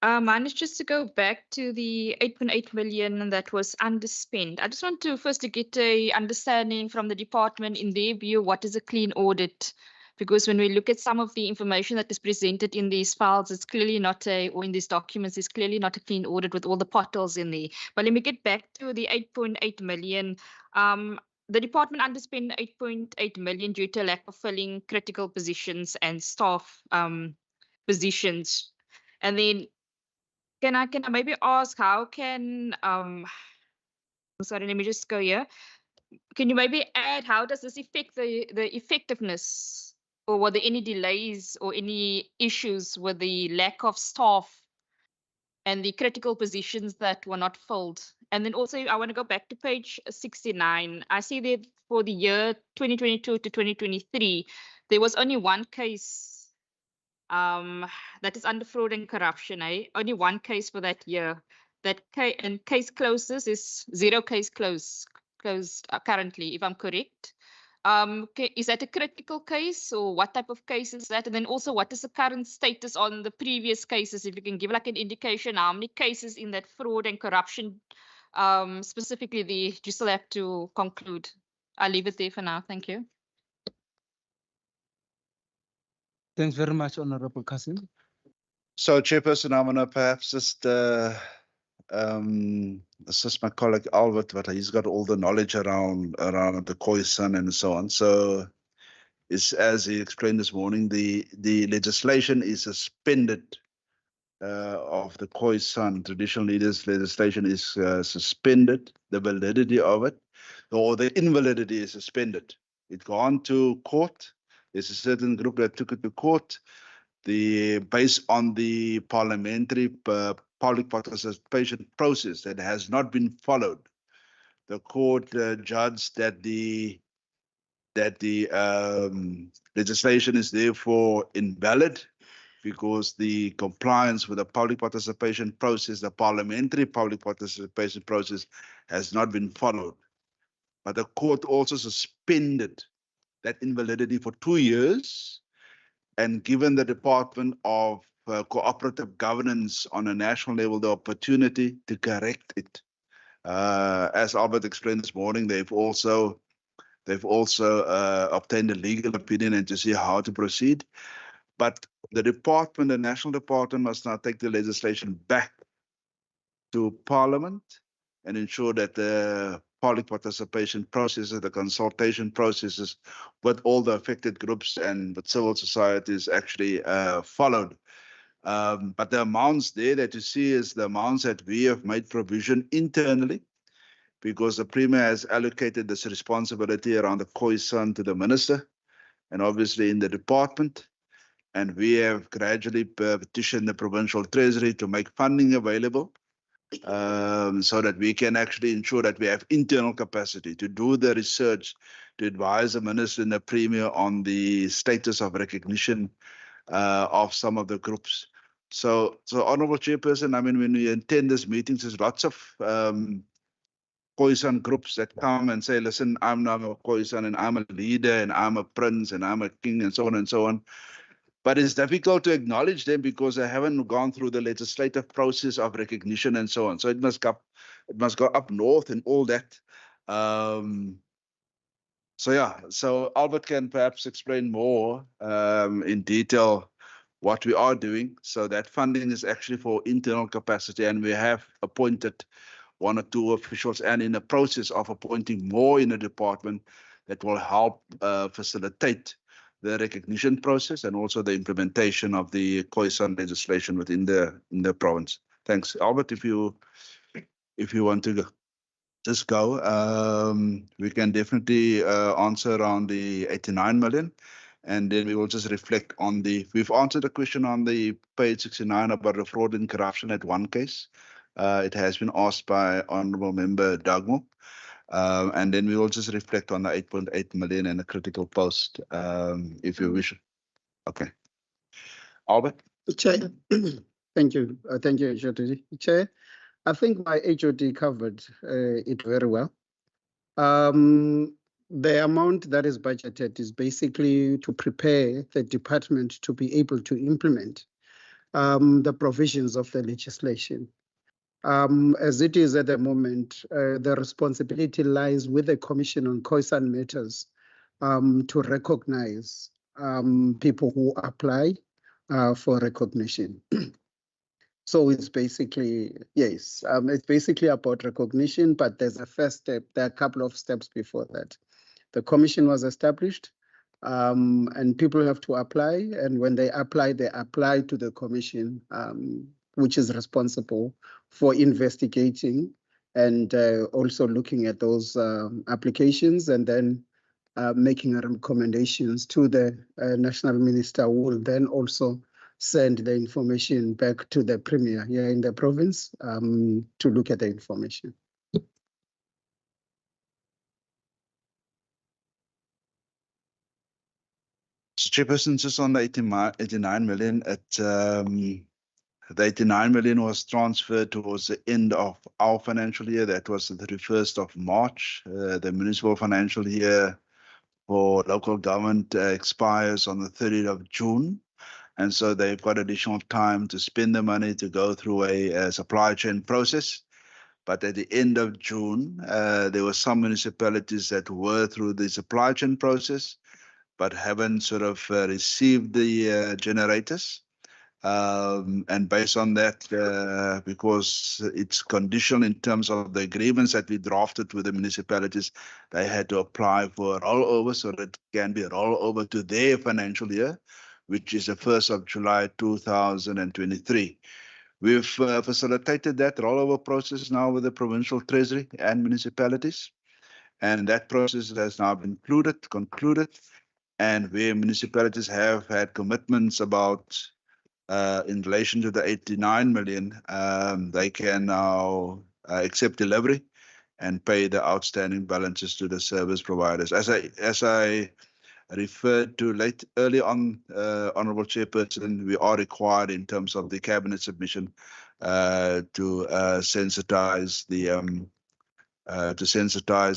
Mine is just to go back to the 8.8 million that was underspent. I just want to first get a understanding from the department in their view, what is a clean audit? Because when we look at some of the information that is presented in these files, it's clearly not or in these documents, it's clearly not a clean audit with all the potholes in there. But let me get back to the 8.8 million. The department underspent 8.8 million due to lack of filling critical positions and staff positions. And then can I maybe ask how can sorry, let me just go here. Can you maybe add how does this affect the effectiveness, or were there any delays or any issues with the lack of staff and the critical positions that were not filled? And then also I want to go back to page 69. I see that for the year 2022 to 2023, there was only one case that is under fraud and corruption, only one case for that year. That and case closes is 0 case closed currently, if I'm correct. Is that a critical case, or what type of case is that? And then also, what is the current status on the previous cases? If you can give like an indication, how many cases in that fraud and corruption specifically you still have to conclude. I'll leave it there for now. Thank you. Thanks very much, Honorable Kasim. So, Chairperson, I'm going to perhaps just assist my colleague Albert, but he's got all the knowledge around the Khoisan and so on. So, it's as he explained this morning, the legislation is suspended of the Khoisan traditional leaders legislation is suspended. The validity of it, or the invalidity, is suspended. It gone to court. There's a certain group that took it to court. Based on the parliamentary public participation process that has not been followed, the court judged that the legislation is therefore invalid because the compliance with the public participation process, the parliamentary public participation process, has not been followed. But the court also suspended that invalidity for 2 years and given the Department of Cooperative Governance on a national level the opportunity to correct it. As Albert explained this morning, they've also obtained a legal opinion and to see how to proceed. But the department, the national department, must now take the legislation back to Parliament and ensure that the public participation processes, the consultation processes with all the affected groups and with civil society is actually followed. But the amounts there that you see is the amounts that we have made provision internally, because the Premier has allocated this responsibility around the Khoisan to the Minister and obviously in the department. And we have gradually petitioned the Provincial Treasury to make funding available so that we can actually ensure that we have internal capacity to do the research, to advise the Minister and the Premier on the status of recognition of some of the groups. So Honourable Chairperson, I mean, when we attend these meetings, there's lots of Khoisan groups that come and say, listen, I'm now a Khoisan and I'm a leader and I'm a prince and I'm a king and so on and so on. but it's difficult to acknowledge them because they haven't gone through the legislative process of recognition and so on. So it must go up north and all that. So yeah, so Albert can perhaps explain more in detail what we are doing. So that funding is actually for internal capacity, and we have appointed 1 or 2 officials and in the process of appointing more in the department that will help facilitate the recognition process and also the implementation of the Khoisan legislation within the province. Thanks. Albert, if you want to just go, we can definitely answer around the 89 million. And then we will just reflect on we've answered the question on the page 69 about the fraud and corruption at one case. It has been asked by Honorable Member Dagmo. And then we will just reflect on the 8.8 million and the critical post, if you wish. Okay. Albert? Chair, thank you. Thank you, HOD. Chair, I think my HOD covered it very well. The amount that is budgeted is basically to prepare the department to be able to implement the provisions of the legislation. As it is at the moment, the responsibility lies with the Commission on Khoisan Matters to recognize people who apply for recognition. So it's basically, yes, it's basically about recognition, but there's a first step. There are a couple of steps before that. The commission was established and people have to apply. And when they apply to the commission, which is responsible for investigating and also looking at those applications and then making recommendations to the national minister, who will then also send the information back to the premier here in the province to look at the information. So Chairperson, just on the 89 million, the 89 million was transferred towards the end of our financial year. That was the 31st of March. The municipal financial year for local government expires on the 30th of June. And so they've got additional time to spend the money to go through a supply chain process. But at the end of June, there were some municipalities that were through the supply chain process, but haven't sort of received the generators. And based on that, because it's conditional in terms of the agreements that we drafted with the municipalities, they had to apply for a rollover so that it can be rollover to their financial year, which is the 1st of July 2023. We've facilitated that rollover process now with the Provincial Treasury and municipalities. And that process has now been concluded. And where municipalities have had commitments about in relation to the 89 million, they can now accept delivery and pay the outstanding balances to the service providers. As I referred to early on, Honourable Chairperson, we are required in terms of the cabinet submission to sensitize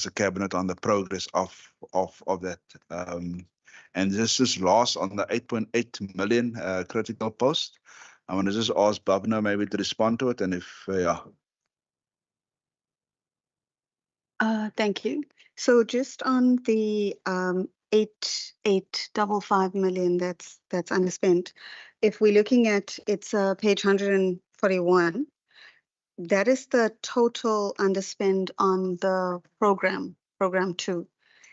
the cabinet on the progress of that. And this is last on the 8.8 million critical post. I want to just ask Bhavna maybe to respond to it, and if Thank you. So just on the 8.55 million that's underspent, if we're looking at it's page 141, that is the total underspend on the program 2.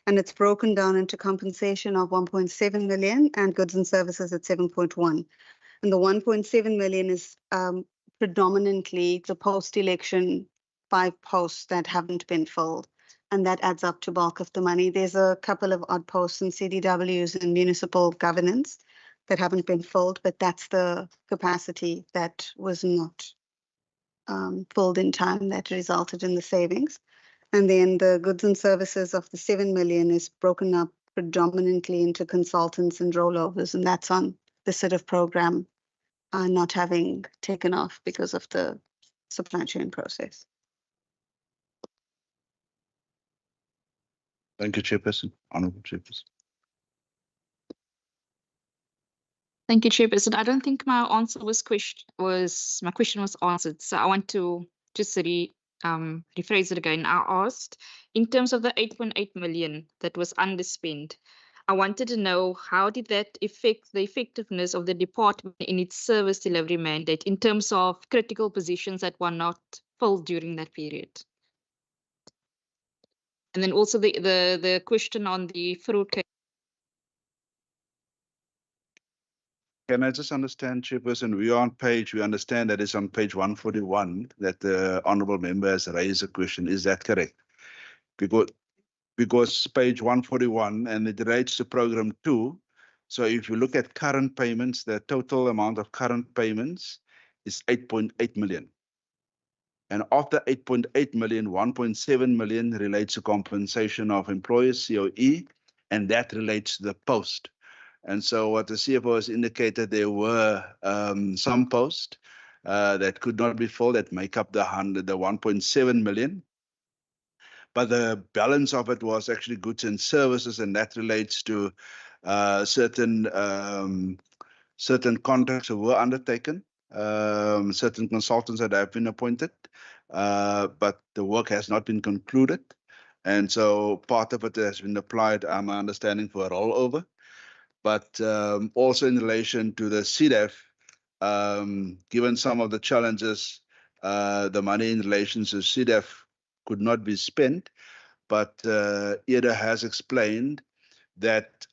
And it's broken down into compensation of 1.7 million and goods and services at 7.1. And the 1.7 million is predominantly the post-election 5 posts that haven't been filled. And that adds up to bulk of the money. There's a couple of odd posts in CDWs and municipal governance that haven't been filled, but that's the capacity that was not filled in time that resulted in the savings. And then the goods and services of the 7 million is broken up predominantly into consultants and rollovers, and that's on the CITF program not having taken off because of the supply chain process. Thank you, Chairperson. Honourable Chairperson. Thank you, Chairperson. I don't think my answer my question was answered. So I want to just rephrase it again. I asked, in terms of the 8.8 million that was underspent, I wanted to know how did that affect the effectiveness of the department in its service delivery mandate in terms of critical positions that were not filled during that period? And then also the question on the fruit cake. Can I just understand, Chairperson, we understand that it's on page 141 that the honourable member has raised a question. Is that correct? Because page 141 and it relates to program 2. So if you look at current payments, the total amount of current payments is 8.8 million. And of the 8.8 million, 1.7 million relates to compensation of employers, COE, and that relates to the post. And so what the CFO has indicated, there were some posts that could not be filled that make up the 1.7 million. But the balance of it was actually goods and services, and that relates to certain contracts that were undertaken, certain consultants that have been appointed, but the work has not been concluded. And so part of it has been applied, my understanding, for a rollover. But also in relation to the CDF, given some of the challenges, the money in relation to CDF could not be spent. But Ida has explained that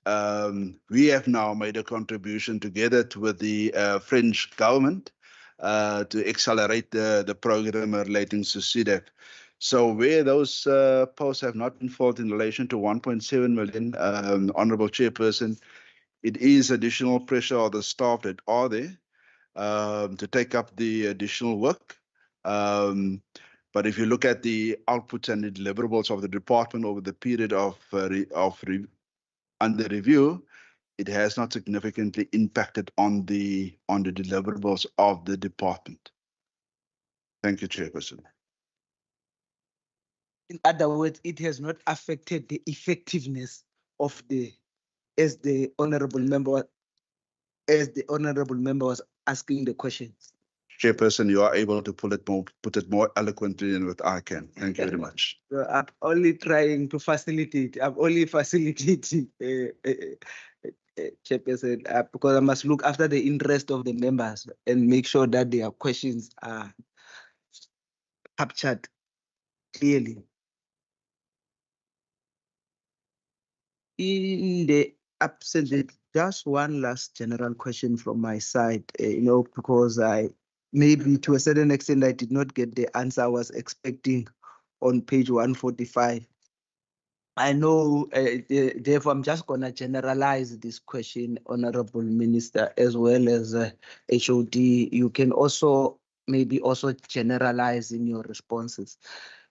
we have now made a contribution together with the French government to accelerate the program relating to CDF. So where those posts have not been filled in relation to 1.7 million, Honourable Chairperson, it is additional pressure on the staff that are there to take up the additional work. But if you look at the outputs and the deliverables of the department over the period under review, it has not significantly impacted on the deliverables of the department. Thank you, Chairperson. In other words, it has not affected the effectiveness of as the honourable member was asking the question. Chairperson, you are able to put it more eloquently than what I can. Thank you very much. So I'm only trying to facilitate. I'm only facilitating, Chairperson, because I must look after the interest of the members and make sure that their questions are captured clearly. In the absence, just one last general question from my side, because maybe to a certain extent, I did not get the answer I was expecting on page 145. I know, therefore, I'm just going to generalize this question, Honorable Minister, as well as HOD. You can also maybe also generalize in your responses.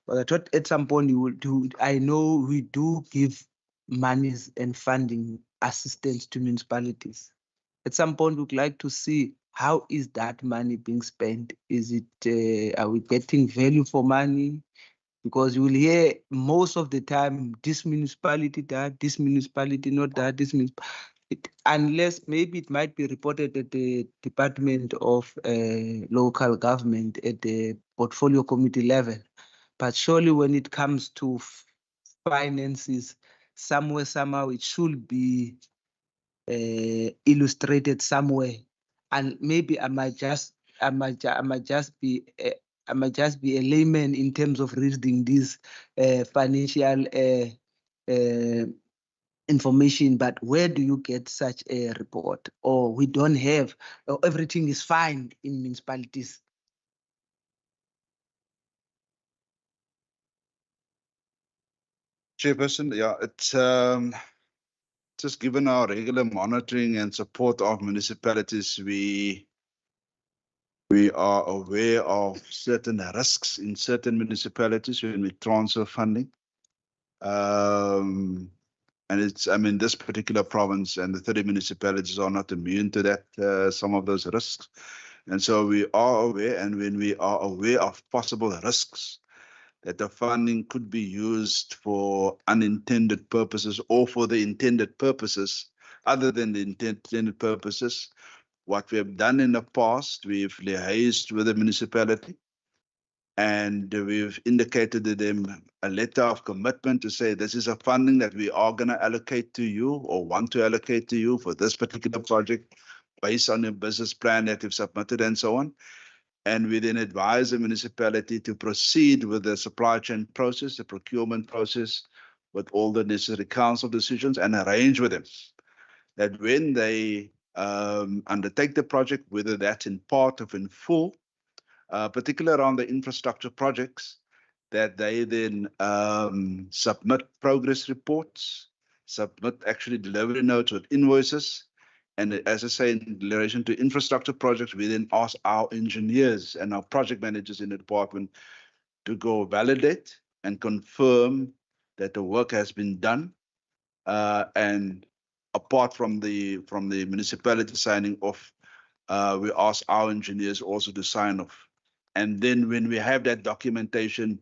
But I thought at some point you will do, I know we do give monies and funding assistance to municipalities. At some point, we'd like to see how is that money being spent? Is it, are we getting value for money? Because you will hear most of the time, this municipality that, this municipality not that, this municipality, unless maybe it might be reported at the Department of Local Government at the portfolio committee level. But surely when it comes to finances, somewhere, somehow, it should be illustrated somewhere. And maybe I might just be a layman in terms of reading this financial information, but where do you get such a report? Or we don't have, or everything is fine in municipalities? Chairperson, yeah, it's just given our regular monitoring and support of municipalities, we are aware of certain risks in certain municipalities when we transfer funding. And it's, I mean, this particular province and the 30 municipalities are not immune to that, some of those risks. And so we are aware, and when we are aware of possible risks, that the funding could be used for unintended purposes or for the intended purposes, other than the intended purposes. What we have done in the past, we've liaised with the municipality and we've indicated to them a letter of commitment to say this is a funding that we are going to allocate to you or want to allocate to you for this particular project based on the business plan that you've submitted and so on. And we then advise the municipality to proceed with the supply chain process, the procurement process, with all the necessary council decisions and arrange with them that when they undertake the project, whether that's in part or in full, particularly around the infrastructure projects, that they then submit progress reports, submit actually delivery notes with invoices. And as I say, in relation to infrastructure projects, we then ask our engineers and our project managers in the department to go validate and confirm that the work has been done. And apart from the municipality signing off, we ask our engineers also to sign off. And then when we have that documentation,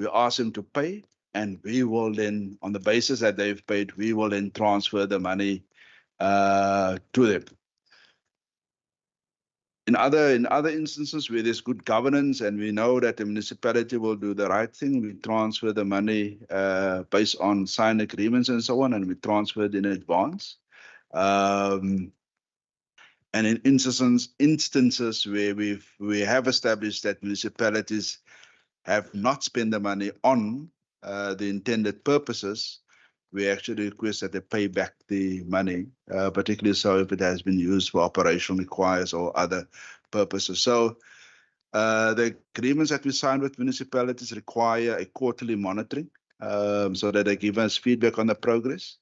we ask them to pay, and we will then, on the basis that they've paid, we will then transfer the money to them. In other instances where there's good governance and we know that the municipality will do the right thing, we transfer the money based on signed agreements and so on, and we transfer it in advance. And in instances where we have established that municipalities have not spent the money on the intended purposes, we actually request that they pay back the money, particularly so if it has been used for operational requires or other purposes. So the agreements that we sign with municipalities require a quarterly monitoring so that they give us feedback on the progress.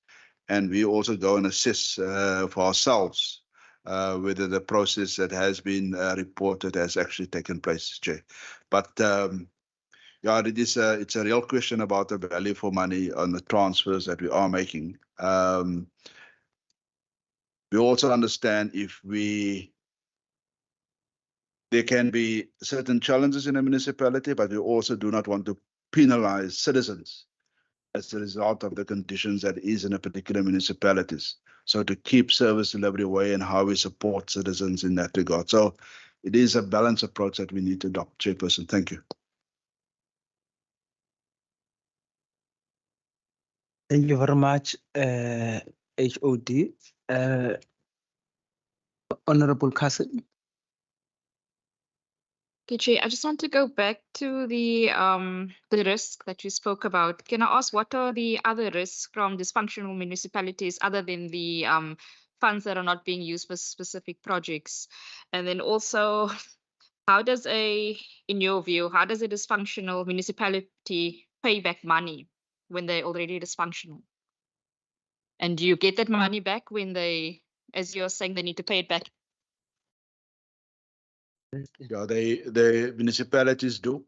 And we also go and assess for ourselves whether the process that has been reported has actually taken place, Chair. But yeah, it's a real question about the value for money on the transfers that we are making. We also understand there can be certain challenges in a municipality, but we also do not want to penalize citizens as a result of the conditions that is in a particular municipalities. So to keep service delivery away and how we support citizens in that regard. So it is a balanced approach that we need to adopt, Chairperson. Thank you. Thank you very much, HOD. Honorable Cousin. Okay, Chair, I just want to go back to the risk that you spoke about. Can I ask what are the other risks from dysfunctional municipalities other than the funds that are not being used for specific projects? And then also, in your view, how does a dysfunctional municipality pay back money when they're already dysfunctional? And do you get that money back when they, as you're saying, they need to pay it back? Yeah, the municipalities do.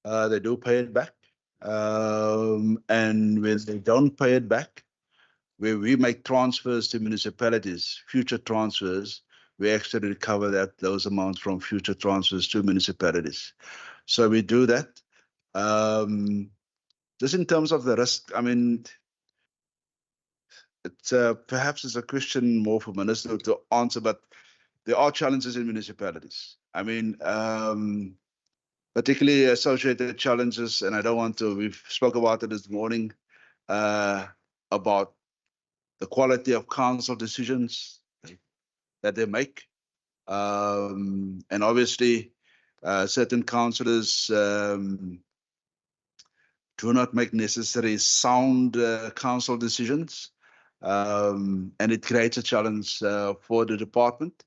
They do pay it back. And when they don't pay it back, where we make transfers to municipalities, future transfers, we actually recover those amounts from future transfers to municipalities. So we do that. Just in terms of the risk, I mean, it's perhaps it's a question more for Minister to answer, but there are challenges in municipalities. I mean, particularly associated challenges, and I don't want to, we've spoke about it this morning, about the quality of council decisions that they make. And obviously, certain councillors do not make necessary sound council decisions, and it creates a challenge for the department.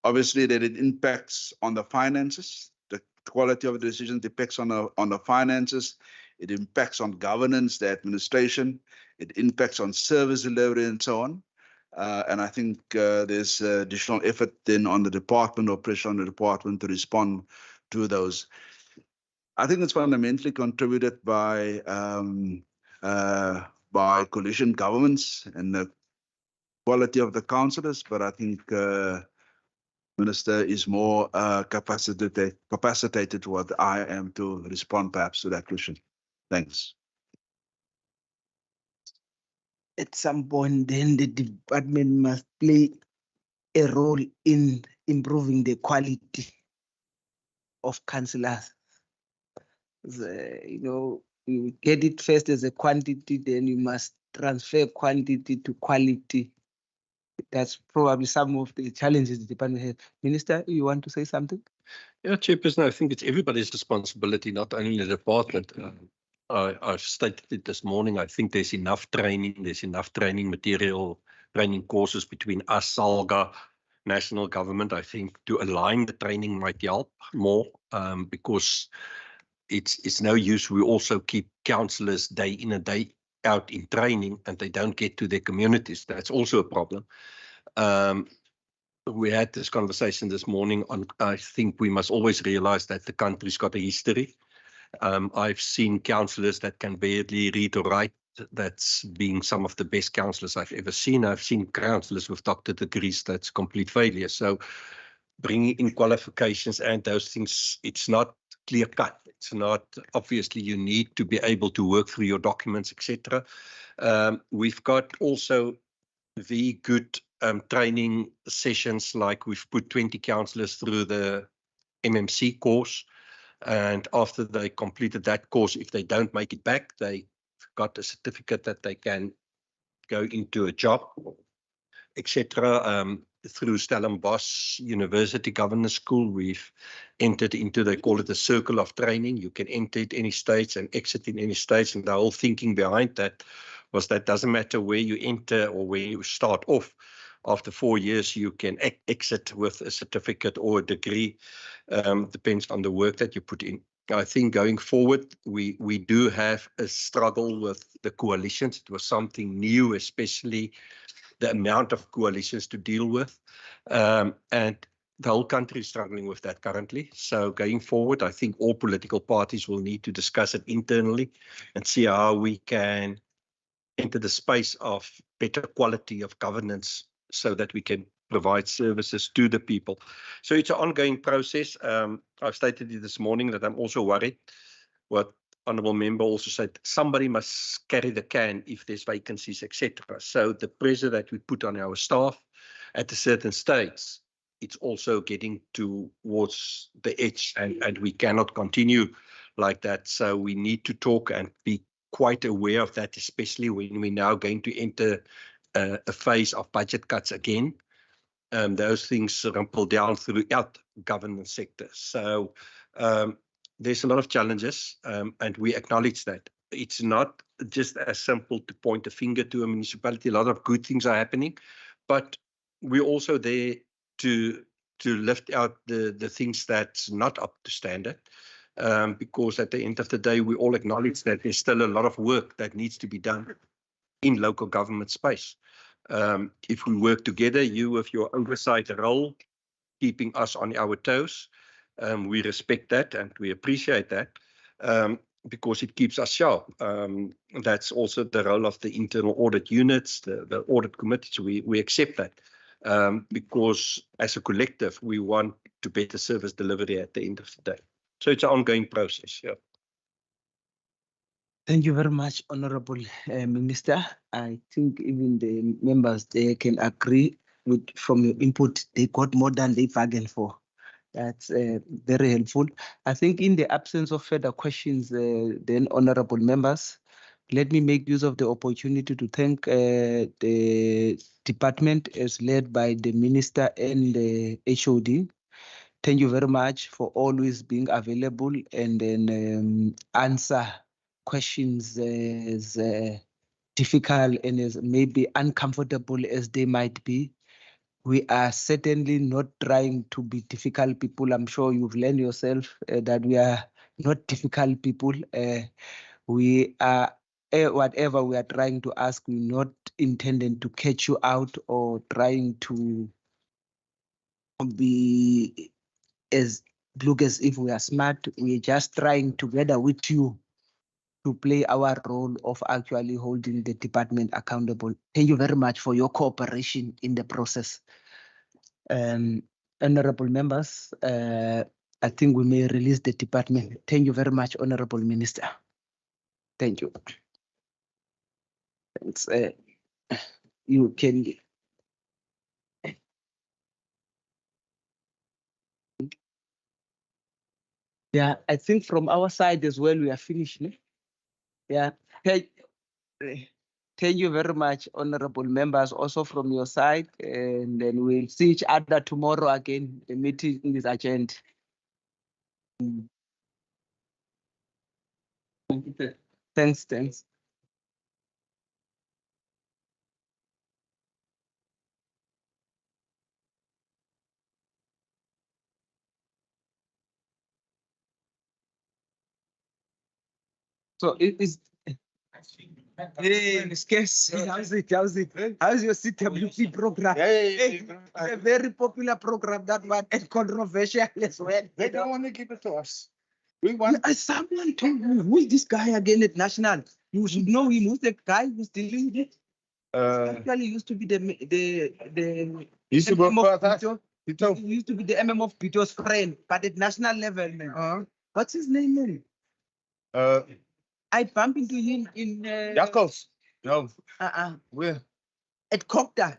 Obviously, that it impacts on the finances. The quality of the decision depends on the finances. It impacts on governance, the administration. It impacts on service delivery and so on. And I think there's additional effort then on the department or pressure on the department to respond to those. I think it's fundamentally contributed by coalition governments and the quality of the councillors, but I think Minister is more capacitated what I am to respond perhaps to that question. Thanks. at some point, then the department must play a role in improving the quality of councillors. You get it first as a quantity, then you must transfer quantity to quality. That's probably some of the challenges the department has. Minister, you want to say something? Yeah, Chairperson, I think it's everybody's responsibility, not only the department. I've stated it this morning. I think there's enough training. There's enough training material, training courses between us, SALGA, national government. I think to align the training might help more because it's no use. We also keep councillors day in and day out in training and they don't get to their communities. That's also a problem. We had this conversation this morning on, I think we must always realize that the country's got a history. I've seen councillors that can barely read or write. That's being some of the best councillors I've ever seen. I've seen councillors with doctorate degrees that's complete failure. So bringing in qualifications and those things, it's not clear cut. It's not, obviously you need to be able to work through your documents, etc. We've got also the good training sessions, like we've put 20 councillors through the MMC course. And after they completed that course, if they don't make it back, they got a certificate that they can go into a job, etc. Through Stellenbosch University Governors School, we've entered into, they call it a circle of training. You can enter at any stage and exit in any stage. And the whole thinking behind that was that doesn't matter where you enter or where you start off. After 4 years, you can exit with a certificate or a degree. Depends on the work that you put in. I think going forward, we do have a struggle with the coalitions. It was something new, especially the amount of coalitions to deal with. And the whole country is struggling with that currently. So going forward, I think all political parties will need to discuss it internally and see how we can enter the space of better quality of governance so that we can provide services to the people. So it's an ongoing process. I've stated it this morning that I'm also worried. What Honourable Member also said, somebody must carry the can if there's vacancies, etc. So the pressure that we put on our staff at a certain stage, it's also getting towards the edge, and we cannot continue like that. So we need to talk and be quite aware of that, especially when we're now going to enter a phase of budget cuts again. Those things ripple down throughout governance sectors. So there's a lot of challenges, and we acknowledge that. It's not just as simple to point a finger to a municipality. A lot of good things are happening, but we're also there to lift out the things that's not up to standard. Because at the end of the day, we all acknowledge that there's still a lot of work that needs to be done in local government space. If we work together, you with your oversight role, keeping us on our toes, we respect that and we appreciate that because it keeps us sharp. That's also the role of the internal audit units, the audit committees. We accept that because as a collective, we want to better service delivery at the end of the day. So it's an ongoing process. Yeah. Thank you very much, Honorable Minister. I think even the members, they can agree with from your input, they got more than they bargained for. That's very helpful. I think in the absence of further questions, then honorable members, let me make use of the opportunity to thank the department as led by the minister and the HOD. Thank you very much for always being available and then answer questions as difficult and as maybe uncomfortable as they might be. We are certainly not trying to be difficult people. I'm sure you've learned yourself that we are not difficult people. We are, whatever we are trying to ask, we're not intending to catch you out or trying to be as look as if we are smart. We're just trying together with you to play our role of actually holding the department accountable. Thank you very much for your cooperation in the process. Honorable members, I think we may release the department. Thank you very much, Honorable Minister. Thank you. Thanks. you can. Yeah, I think from our side as well, we are finished. No? Yeah. Thank you very much, honorable members, also from your side. And then we'll see each other tomorrow again. The meeting is adjourned. Thanks. So it is. Hey, Skes, how's it? How's your CWP program? It's a very popular program, that one, and controversial as well. They don't want to give it to us. We want. Someone told me, who is this guy again at National? You should know him. Who's the guy who's dealing with it? Actually, used to be the Used to work MM for of that. Pito. He used to be the MM of Pito's friend, but at national level, man. What's his name, man? I bumped into him in Jackals. No. Where? At Copta.